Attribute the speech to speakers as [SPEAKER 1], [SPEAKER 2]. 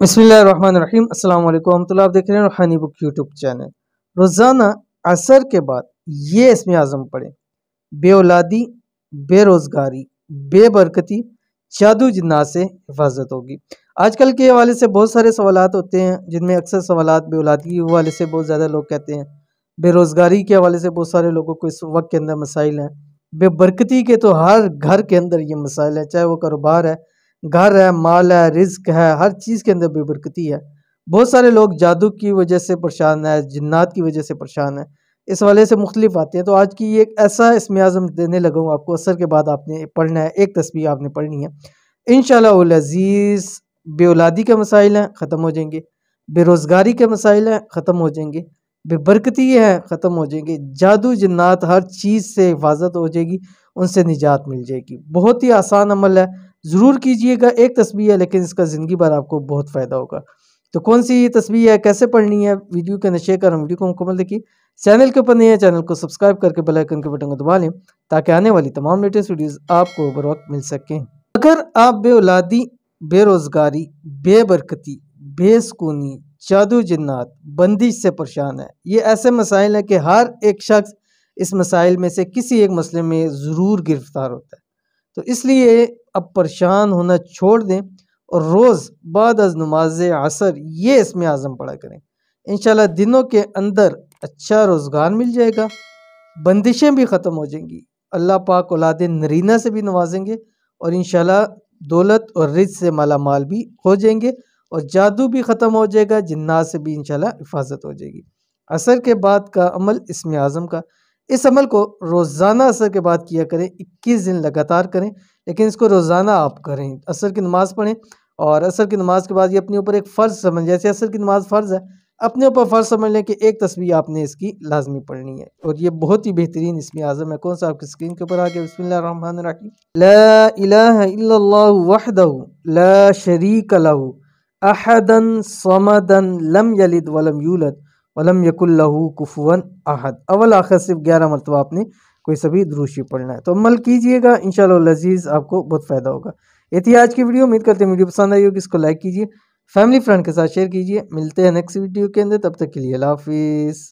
[SPEAKER 1] बिस्मिल्लाहिर्रहमानिर्रहीम। अस्सलाम वालेकुम रहमतुल्लाह। आप देख रहे हैं रूहानी बुक यूट्यूब चैनल। रोज़ाना असर के बाद ये इसमें आज़म पढ़ें: बे औलादी, बेरोज़गारी, बेबरकती, जादू जिन्नात से हिफाजत होगी। आजकल के हवाले से बहुत सारे सवालात होते हैं, जिनमें अक्सर सवालात बे औलादी के हवाले से बहुत ज़्यादा लोग कहते हैं, बेरोज़गारी के हवाले से बहुत सारे लोगों को इस वक्त के अंदर मसाइल हैं, बेबरकती के तो हर घर के अंदर ये मसाइल है, चाहे वो कारोबार है, घर है, माल है, रिज्क है, हर चीज़ के अंदर बेबरकती है। बहुत सारे लोग जादू की वजह से परेशान है, जिन्नात की वजह से परेशान है। इस वाले से मुख्तलिफ आते हैं। तो आज की एक ऐसा इसमें आज़म देने लगा हूँ आपको। असर के बाद आपने पढ़ना है, एक तस्बीह आपने पढ़नी है। इंशाअल्लाह अज़ीज़ बे औलादी के मसाइल हैं, ख़त्म हो जाएंगे। बेरोज़गारी के मसाइल हैं, ख़त्म हो जाएंगे। बेबरकती है, ख़त्म हो जाएंगे। जादू जिन्नात हर चीज़ से हिफाजत हो जाएगी, उनसे निजात मिल जाएगी। बहुत ही आसान अमल है, ज़रूर कीजिएगा। एक तस्बीह है, लेकिन इसका ज़िंदगी भर आपको बहुत फ़ायदा होगा। तो कौन सी ये तस्बीह है, कैसे पढ़नी है, वीडियो के अंदर शेयर कर, वीडियो को मुकम्मल देखिए। चैनल के ऊपर नहीं है, चैनल को सब्सक्राइब करके बेल आइकन के बटन को दबा लें, ताकि आने वाली तमाम लेटेस्ट वीडियोस आपको बर वक्त मिल सकें। अगर आप बे औलादी, बेरोज़गारी, बेबरकती, बेसुकूनी, जादू जिन्नात, बंदिश से परेशान है, ये ऐसे मसाइल हैं कि हर एक शख्स इस मसाइल में से किसी एक मसले में ज़रूर गिरफ्तार होता है। तो इसलिए अब परेशान होना छोड़ दें और रोज़ बाद अज़ नमाज असर ये इसमें आज़म पढ़ा करें। इंशाल्लाह दिनों के अंदर अच्छा रोज़गार मिल जाएगा, बंदिशें भी ख़त्म हो जाएंगी। अल्लाह पाक औलाद नरीना से भी नवाजेंगे और इंशाल्लाह दौलत और रिज़्क़ से माला माल भी हो जाएंगे और जादू भी ख़त्म हो जाएगा, जिन्नात से भी इंशाल्लाह हिफाजत हो जाएगी। असर के बाद का अमल इसमें आज़म का, इस अमल को रोज़ाना असर के बाद किया करें। 21 दिन लगातार करें, लेकिन इसको रोज़ाना आप करें। असर की नमाज़ पढ़ें और असर की नमाज़ के बाद ये अपने ऊपर एक फ़र्ज़ समझ, जैसे असर की नमाज़ फ़र्ज़ है, अपने ऊपर फ़र्ज़ समझ लें कि एक तस्बीह आपने इसकी लाजमी पढ़नी है। और ये बहुत ही बेहतरीन इसमें आज़म है। कौन सा आपकी स्क्रीन के ऊपर आ गया? बिस्मिल्लाहिर्रहमानिर्रहीम। ला इलाहा इल्लल्लाहु वहदहु ला शरीक लहु अहदन समदन लम यलिद वलम यूलद वलम यकुल लहू कुफुवन अहद। अव्वल आखिर सिर्फ 11 मरतबा आपने कोई सभी दुरूशी पढ़ना है। तो अमल कीजिएगा, इंशाअल्लाह अज़ीज़ आपको बहुत फ़ायदा होगा। ये थी आज की वीडियो। उम्मीद करते हैं वीडियो पसंद आई होगी। इसको लाइक कीजिए, फैमिली फ्रेंड के साथ शेयर कीजिए। मिलते हैं नेक्स्ट वीडियो के अंदर, तब तक के लिए अल्लाह हाफिज़।